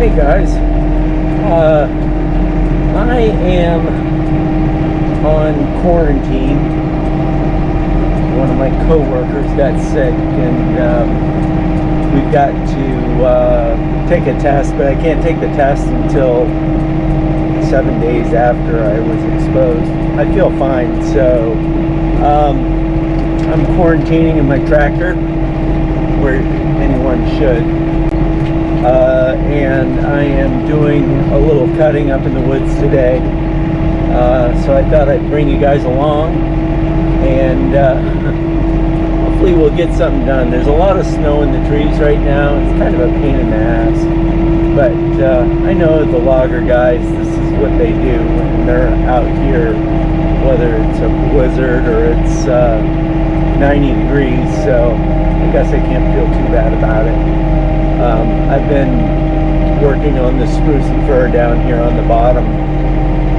Hey guys, I am on quarantine. One of my co-workers got sick, and we've got to take a test, but I can't take the test until 7 days after I was exposed. I feel fine, so I'm quarantining in my tractor, where anyone should. And I am doing a little cutting up in the woods today. So I thought I'd bring you guys along, and hopefully we'll get something done. There's a lot of snow in the trees right now. It's kind of a pain in the ass, but I know the logger guys, this is what they do when they're out here, whether it's a blizzard or it's 90 degrees, so I guess I can't feel too bad about it. I've been working on the spruce and fir down here on the bottom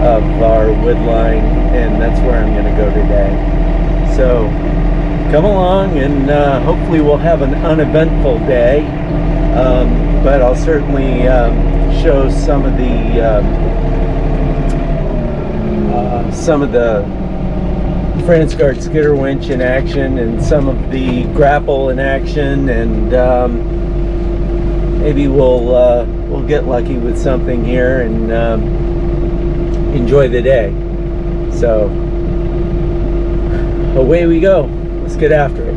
of our wood line, and that's where I'm going to go today. So come along, and hopefully we'll have an uneventful day, but I'll certainly show some of the Fransgaud skidder winch in action, and some of the grapple in action, and maybe we'll get lucky with something here and enjoy the day. So away we go. Let's get after it.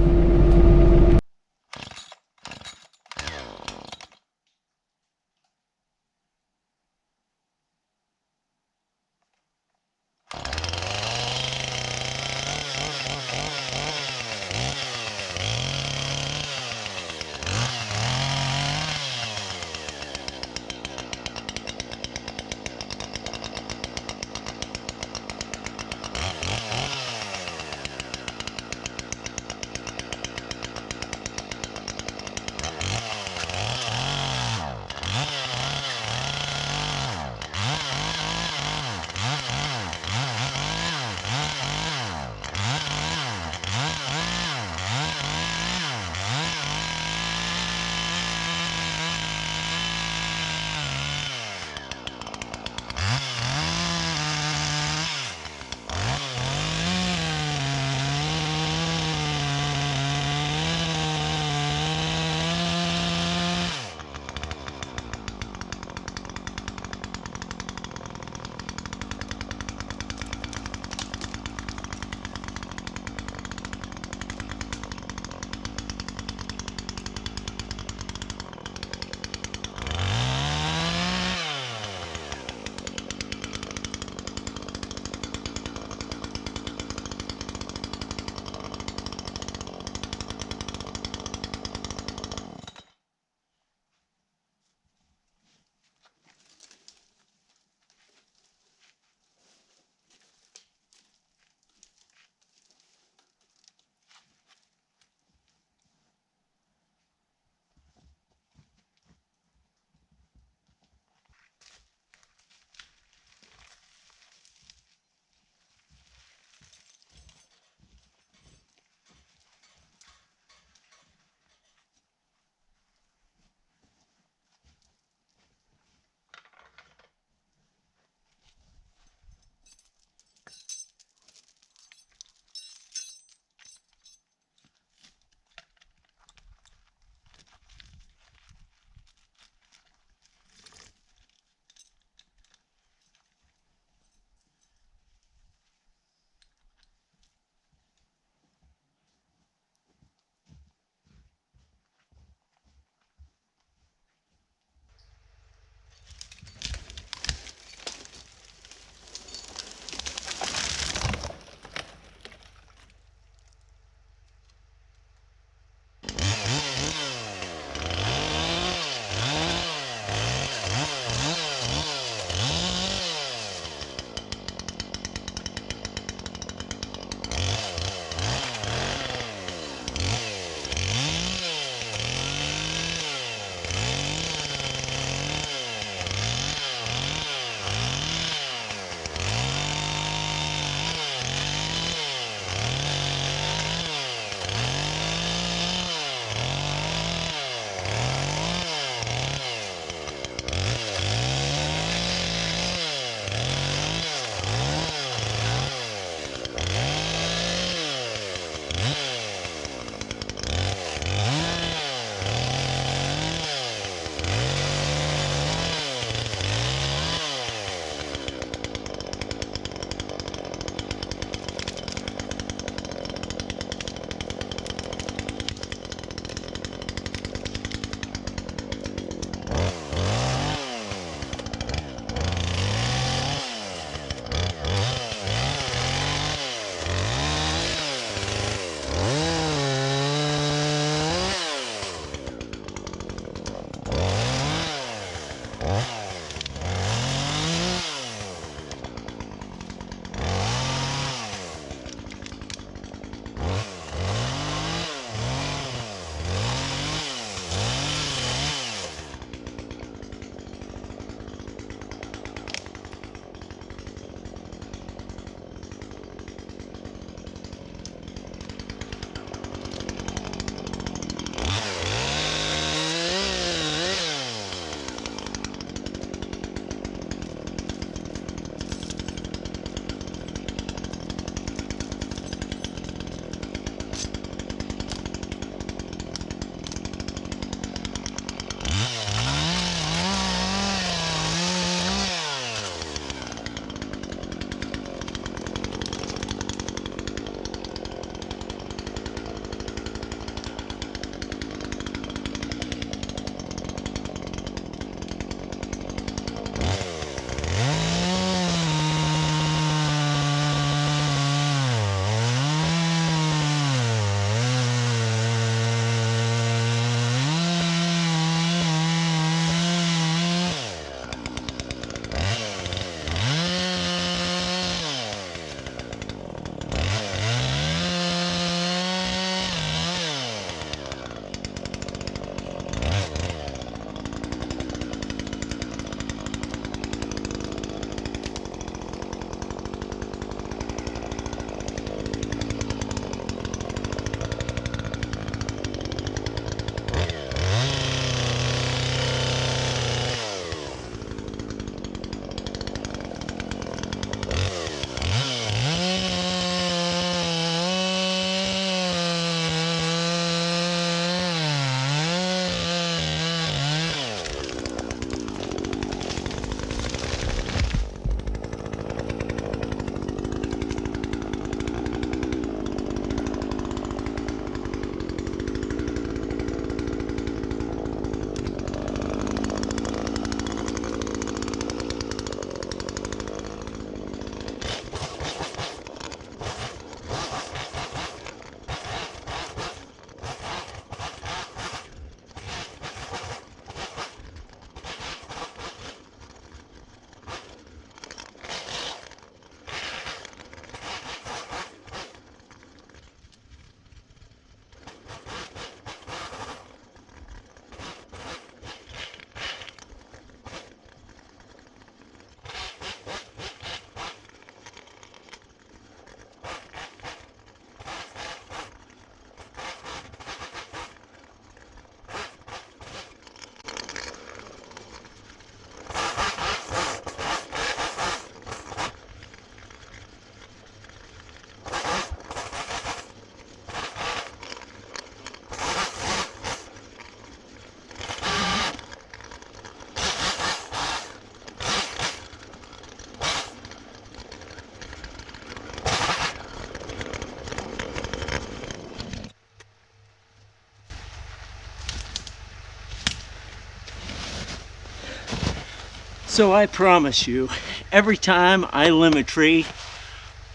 So I promise you, every time I limb a tree,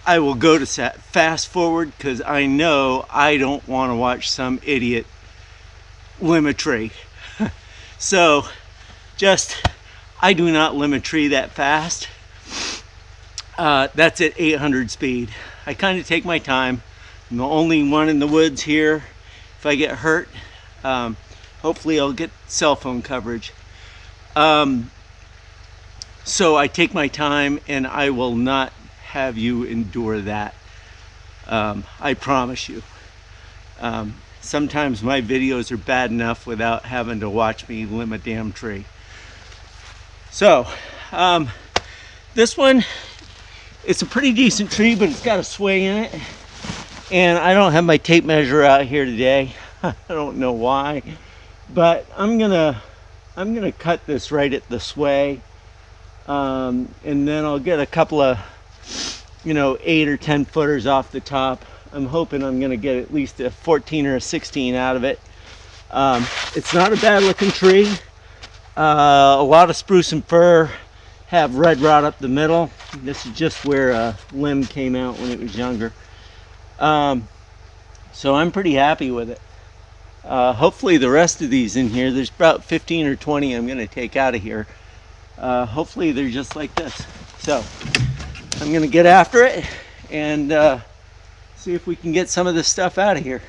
I will go to fast forward because I know I don't want to watch some idiot limb a tree. So I do not limb a tree that fast. That's at 800 speed. I kind of take my time. I'm the only one in the woods here. If I get hurt, hopefully I'll get cell phone coverage. So I take my time and I will not have you endure that. I promise you. Sometimes my videos are bad enough without having to watch me limb a damn tree. So, this one, it's a pretty decent tree, but it's got a sway in it. And I don't have my tape measure out here today. I don't know why, but I'm gonna cut this right at the sway. And then I'll get a couple of 8 or 10 footers off the top. I'm hoping I'm gonna get at least a 14 or a 16 out of it. It's not a bad looking tree. A lot of spruce and fir have red rot up the middle. This is just where a limb came out when it was younger. So I'm pretty happy with it. Hopefully the rest of these in here, there's about 15 or 20 I'm gonna take out of here. hopefully they're just like this. So I'm gonna get after it and see if we can get some of this stuff out of here.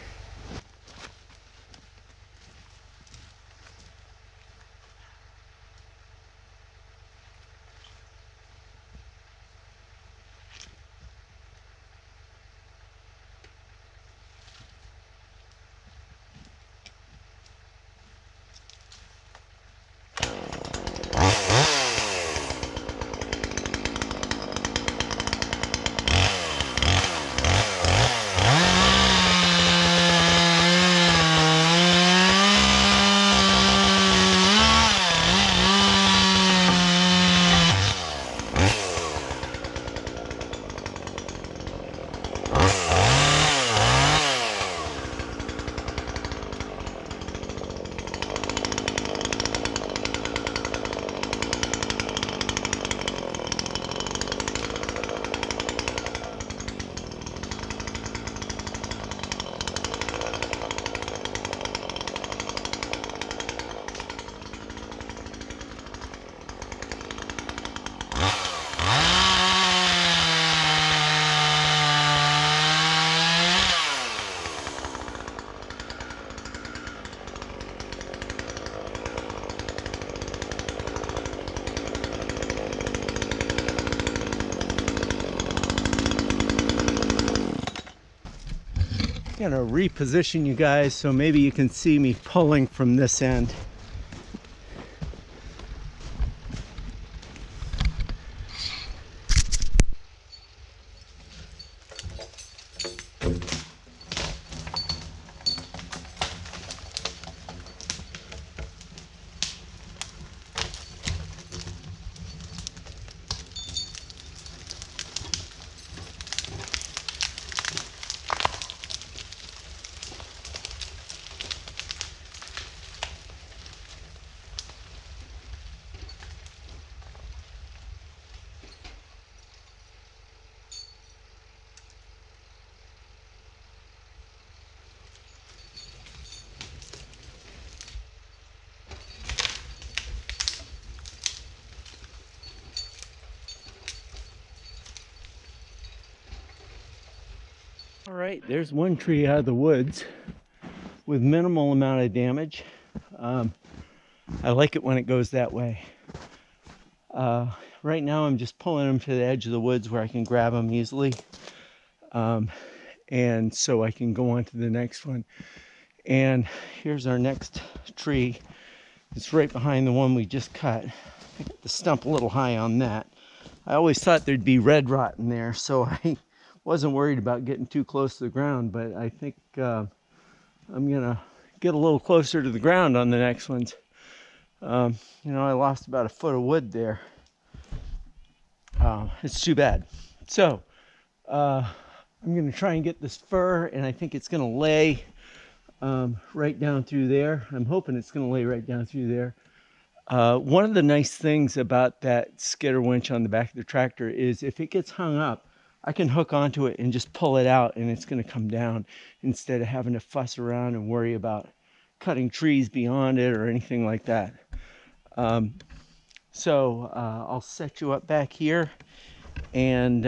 I'm gonna reposition you guys so maybe you can see me pulling from this end. All right, there's one tree out of the woods with minimal amount of damage. I like it when it goes that way. Right now I'm just pulling them to the edge of the woods where I can grab them easily. And so I can go on to the next one. And here's our next tree. It's right behind the one we just cut. I got the stump a little high on that. I always thought there'd be red rot in there, so I wasn't worried about getting too close to the ground, but I think I'm gonna get a little closer to the ground on the next ones. You know, I lost about a foot of wood there. It's too bad. So I'm gonna try and get this fir, and I think it's gonna lay right down through there. I'm hoping it's gonna lay right down through there. One of the nice things about that skidder winch on the back of the tractor is if it gets hung up, I can hook onto it and just pull it out and it's going to come down instead of having to fuss around and worry about cutting trees beyond it or anything like that. So I'll set you up back here and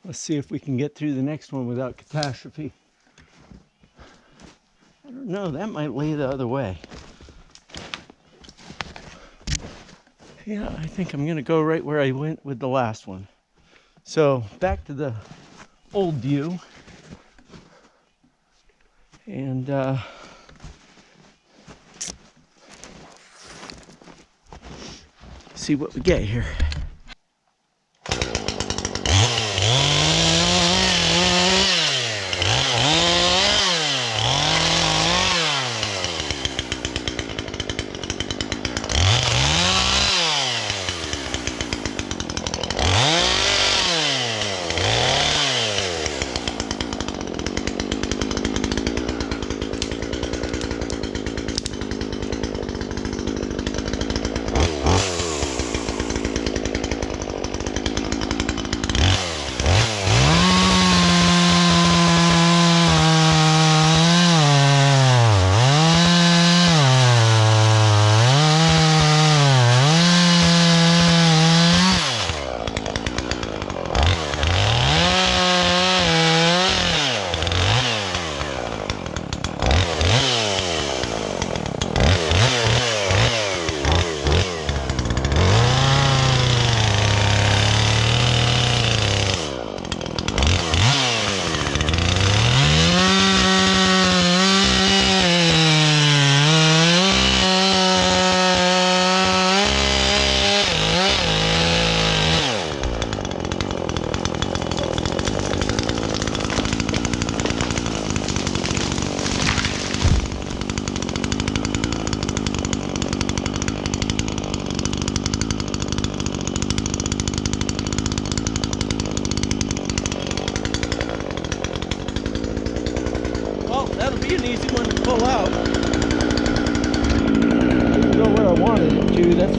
let's see if we can get through the next one without catastrophe. I don't know, that might lay the other way. Yeah, I think I'm going to go right where I went with the last one. So back to the old view, and see what we get here.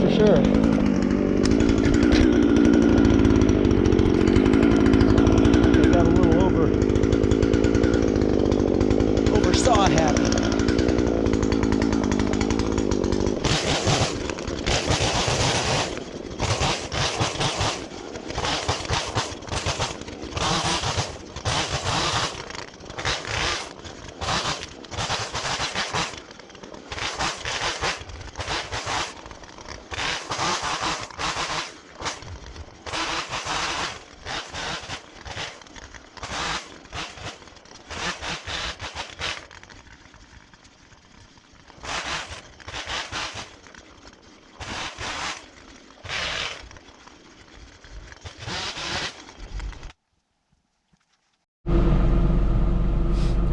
for sure. I got a little oversaw happy.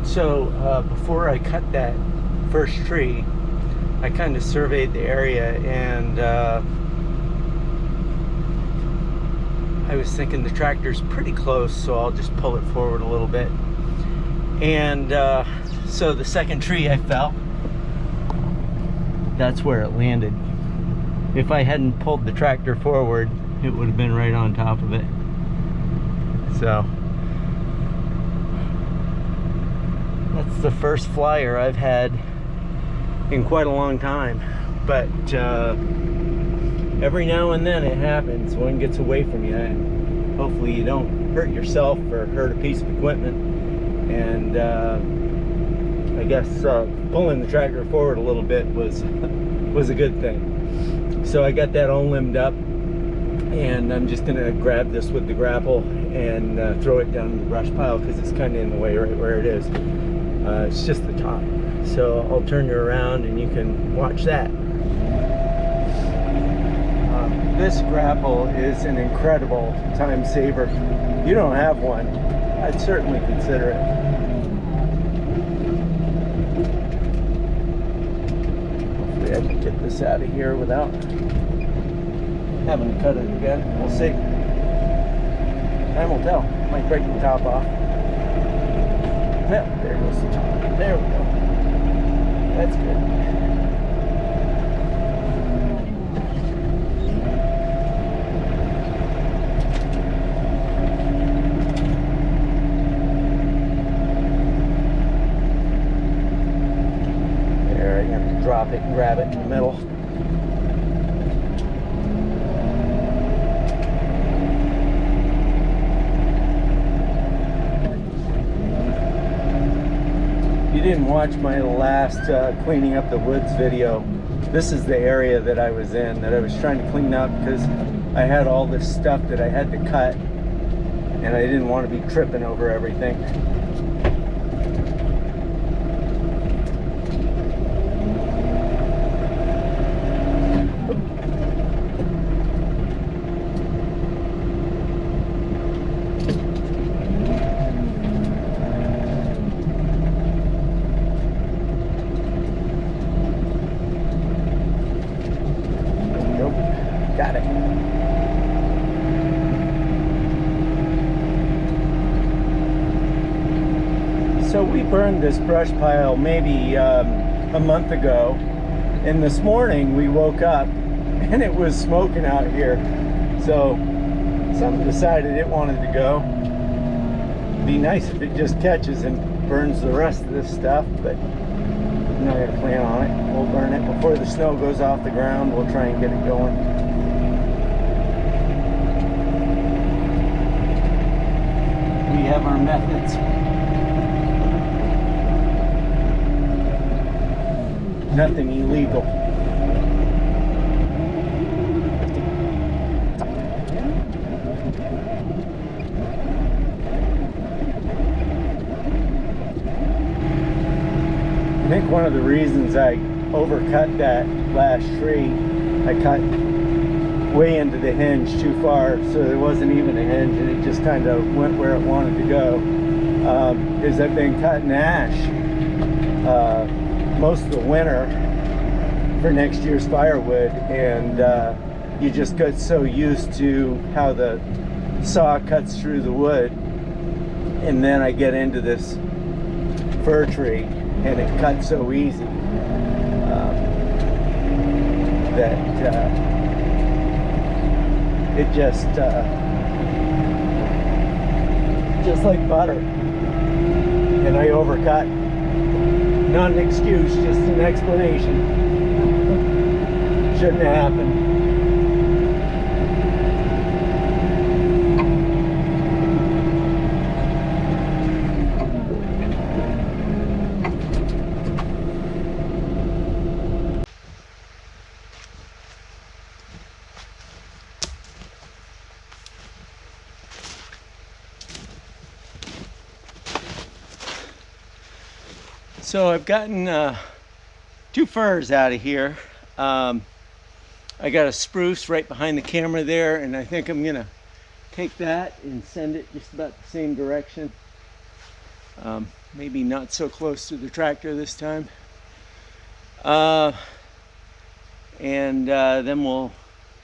So before I cut that first tree, I kind of surveyed the area, and I was thinking the tractor's pretty close, so I'll just pull it forward a little bit. And so the second tree I fell, that's where it landed. If I hadn't pulled the tractor forward, it would have been right on top of it. So that's the first flyer I've had in quite a long time, but every now and then it happens. One gets away from you, and hopefully you don't hurt yourself or hurt a piece of equipment. And I guess pulling the tractor forward a little bit was a good thing. So I got that all limbed up, and I'm just gonna grab this with the grapple and throw it down in the brush pile, because it's kind of in the way right where it is. It's just the top. So I'll turn you around and you can watch that. This grapple is an incredible time saver. If you don't have one, I'd certainly consider it. Hopefully I can get this out of here without having to cut it again. We'll see. Time will tell. Might break the top off. Yep, there goes the top. There we go. That's good. There, I'm going to drop it and grab it in the middle. Didn't watch my last cleaning up the woods video. This is the area that I was in, that I was trying to clean up, because I had all this stuff that I had to cut, and I didn't want to be tripping over everything. Got it. So we burned this brush pile maybe a month ago, and this morning we woke up and it was smoking out here. So something decided it wanted to go. It'd be nice if it just catches and burns the rest of this stuff, but I'm not gonna plan on it. We'll burn it before the snow goes off the ground. We'll try and get it going. We have our methods. Nothing illegal. I think one of the reasons I overcut that last tree, I cut way into the hinge too far, so there wasn't even a hinge, and it just kind of went where it wanted to go. Is I've been cutting ash most of the winter for next year's firewood, and you just get so used to how the saw cuts through the wood, and then I get into this fir tree and it cuts so easy that it just like butter. And I overcut. Not an excuse, just an explanation. Shouldn't have happened. So I've gotten 2 firs out of here. I got a spruce right behind the camera there, and I think I'm gonna take that and send it just about the same direction. Maybe not so close to the tractor this time. And then we'll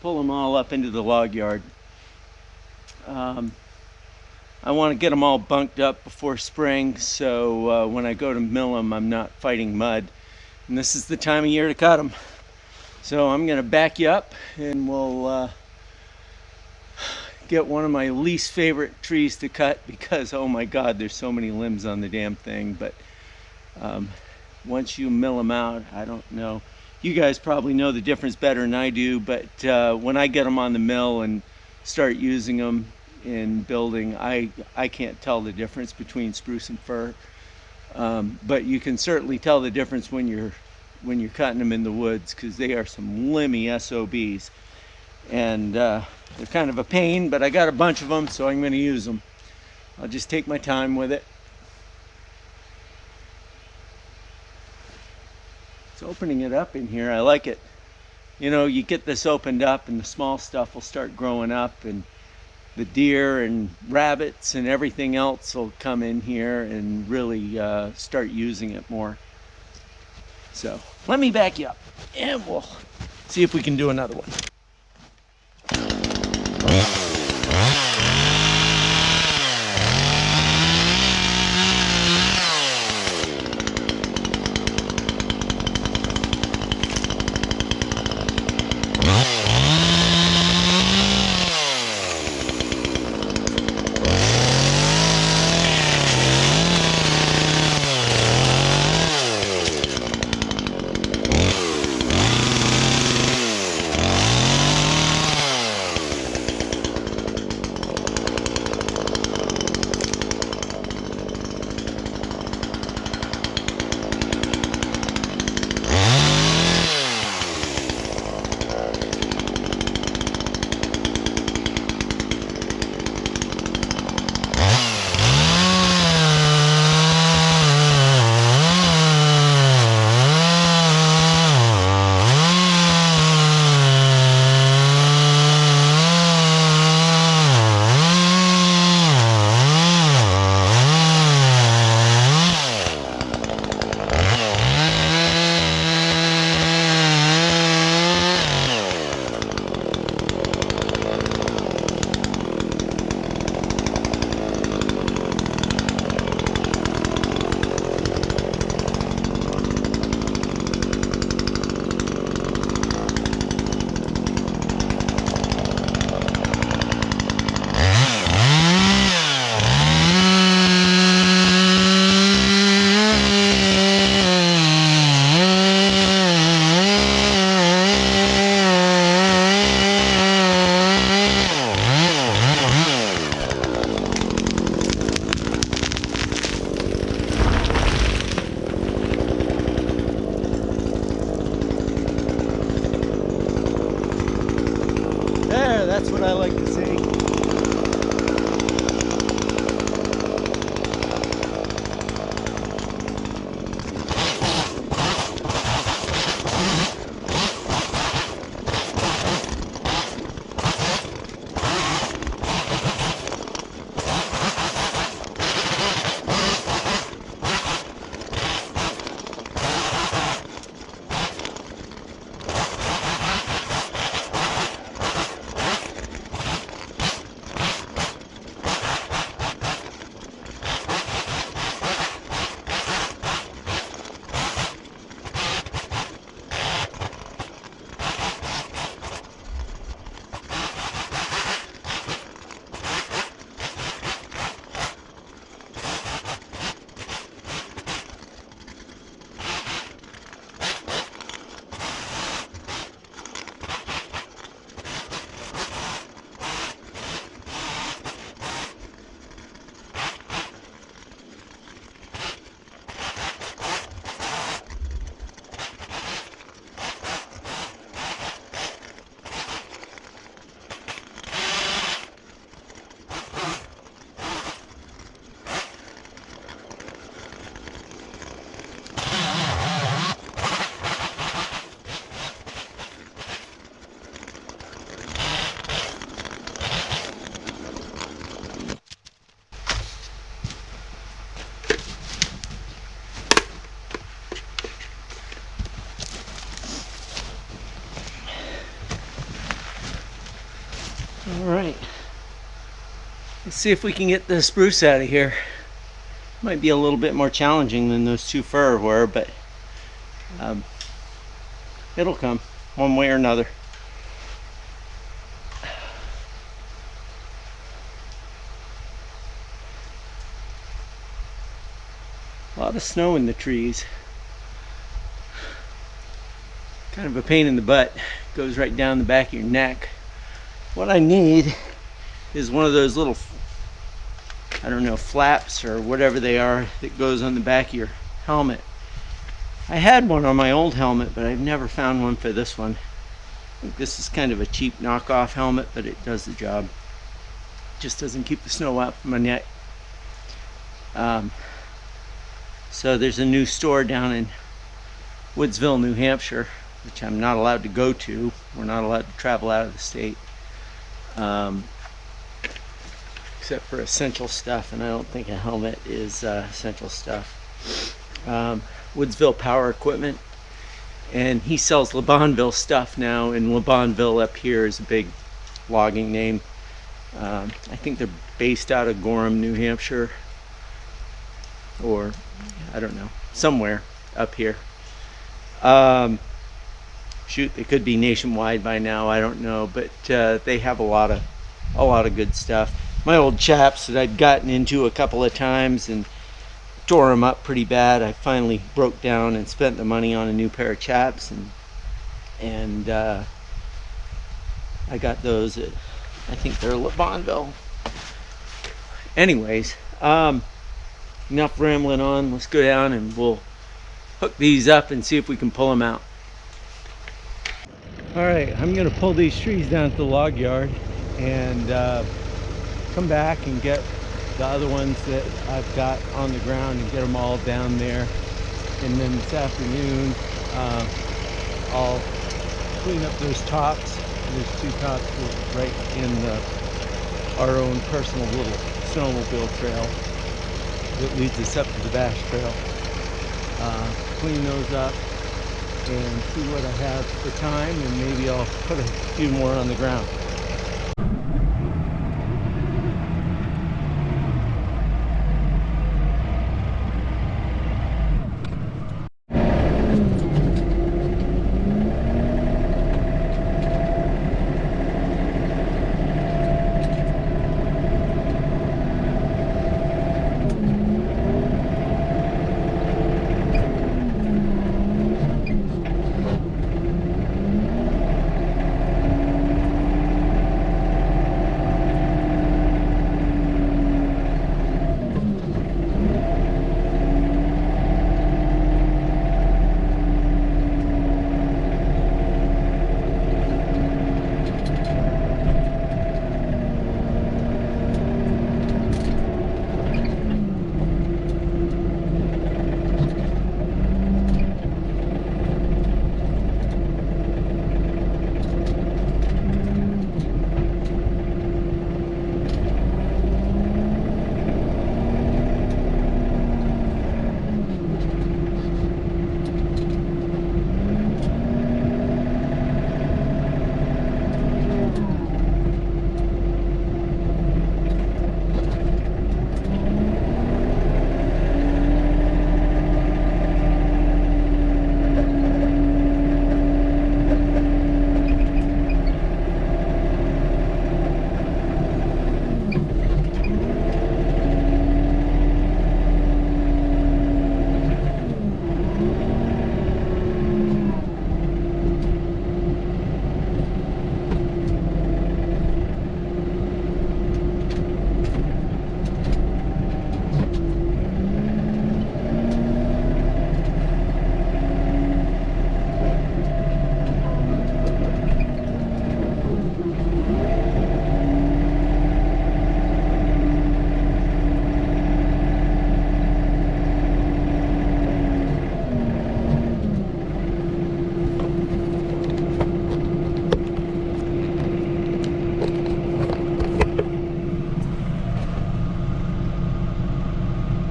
pull them all up into the log yard. I want to get them all bunked up before spring, so when I go to mill them, I'm not fighting mud. And this is the time of year to cut them. So I'm going to back you up, and we'll get one of my least favorite trees to cut because, oh my God, there's so many limbs on the damn thing. But once you mill them out, I don't know. You guys probably know the difference better than I do, but when I get them on the mill and start using them in building, I can't tell the difference between spruce and fir, but you can certainly tell the difference when you're cutting them in the woods, because they are some limby SOBs, and they're kind of a pain, but I got a bunch of them, so I'm going to use them. I'll just take my time with it. It's opening it up in here. I like it. You know, you get this opened up and the small stuff will start growing up, and the deer and rabbits and everything else will come in here and really start using it more. So let me back you up and we'll see if we can do another one. That's what I like to see. All right. Let's see if we can get the spruce out of here. Might be a little bit more challenging than those two fir were, but it'll come one way or another. A lot of snow in the trees. Kind of a pain in the butt. Goes right down the back of your neck. What I need is one of those little, I don't know, flaps or whatever they are that goes on the back of your helmet. I had one on my old helmet, but I've never found one for this one. I think this is kind of a cheap knockoff helmet, but it does the job. Just doesn't keep the snow out from my neck. So there's a new store down in Woodsville, New Hampshire, which I'm not allowed to go to. We're not allowed to travel out of the state, except for essential stuff, and I don't think a helmet is essential stuff. Woodsville Power Equipment, and he sells LeBonville stuff now, and LeBonville up here is a big logging name. I think they're based out of Gorham, New Hampshire, or I don't know, somewhere up here. Shoot, they could be nationwide by now, I don't know, but they have a lot of good stuff. My old chaps that I'd gotten into a couple of times and tore them up pretty bad, I finally broke down and spent the money on a new pair of chaps, and I got those at, I think they're LeBonville. Anyways, enough rambling on. Let's go down and we'll hook these up and see if we can pull them out. All right, I'm gonna pull these trees down to the log yard and come back and get the other ones that I've got on the ground and get them all down there. And then this afternoon, I'll clean up those tops. There's two tops right in our own personal little snowmobile trail that leads us up to the Bash Trail. Clean those up and see what I have for time, and maybe I'll put a few more on the ground.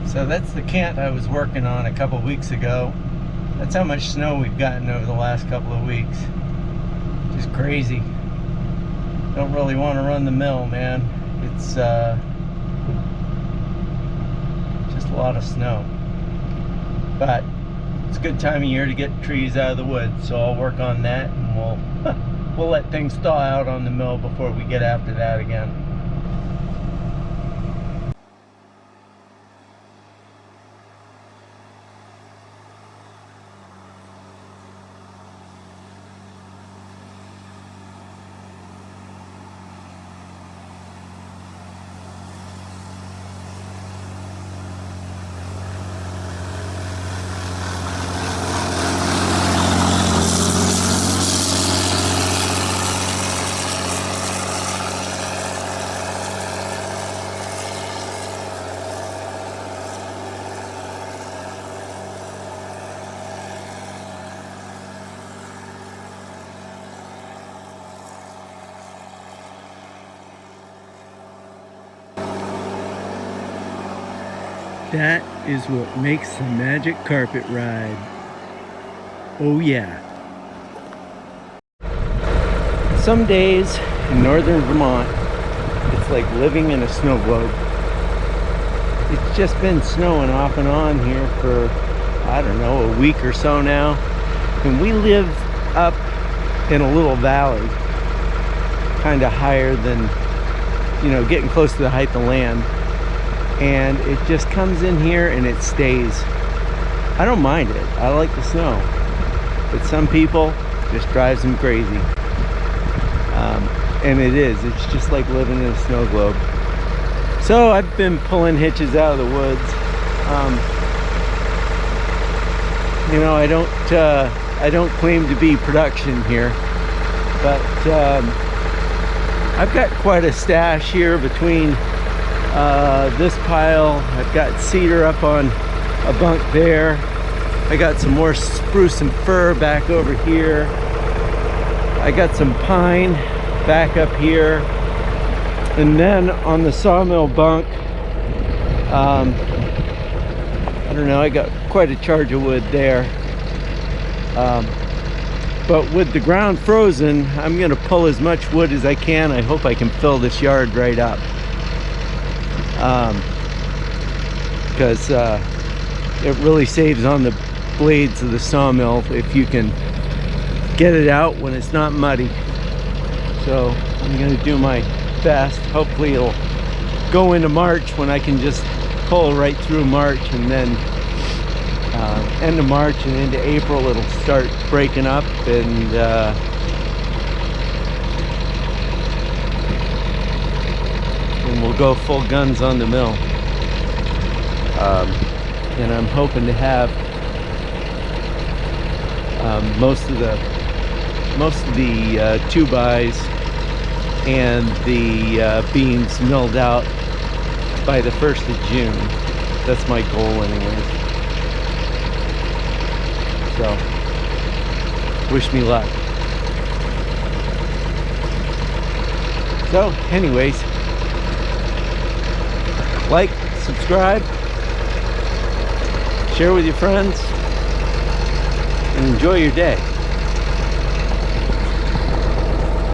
So that's the cant I was working on a couple weeks ago. That's how much snow we've gotten over the last couple of weeks. Just crazy. don't really want to run the mill, man. It's just a lot of snow. But it's a good time of year to get trees out of the woods, so I'll work on that, and we'll let things thaw out on the mill before we get after that again. That is what makes the magic carpet ride. Oh yeah. Some days in northern Vermont, it's like living in a snow globe. It's just been snowing off and on here for, I don't know, a week or so now. And we live up in a little valley, kind of higher than, you know, getting close to the height of land. And it just comes in here and it stays. I don't mind it. I like the snow. But some people, it just drives them crazy. And it is. It's just like living in a snow globe. So I've been pulling hitches out of the woods. You know, I don't claim to be production here, but I've got quite a stash here between this pile. I've got cedar up on a bunk there. I got some more spruce and fir back over here. I got some pine back up here. And then on the sawmill bunk, I don't know, I got quite a charge of wood there. But with the ground frozen, I'm gonna pull as much wood as I can. I hope I can fill this yard right up. Because it really saves on the blades of the sawmill if you can get it out when it's not muddy. So I'm going to do my best. Hopefully it'll go into March when I can just pull right through March, and then end of March and into April it'll start breaking up, and we'll go full guns on the mill. And I'm hoping to have most of the 2x and the beams milled out by the 1st of June. That's my goal anyways. So, wish me luck. So, anyways, like, subscribe, share with your friends, and enjoy your day.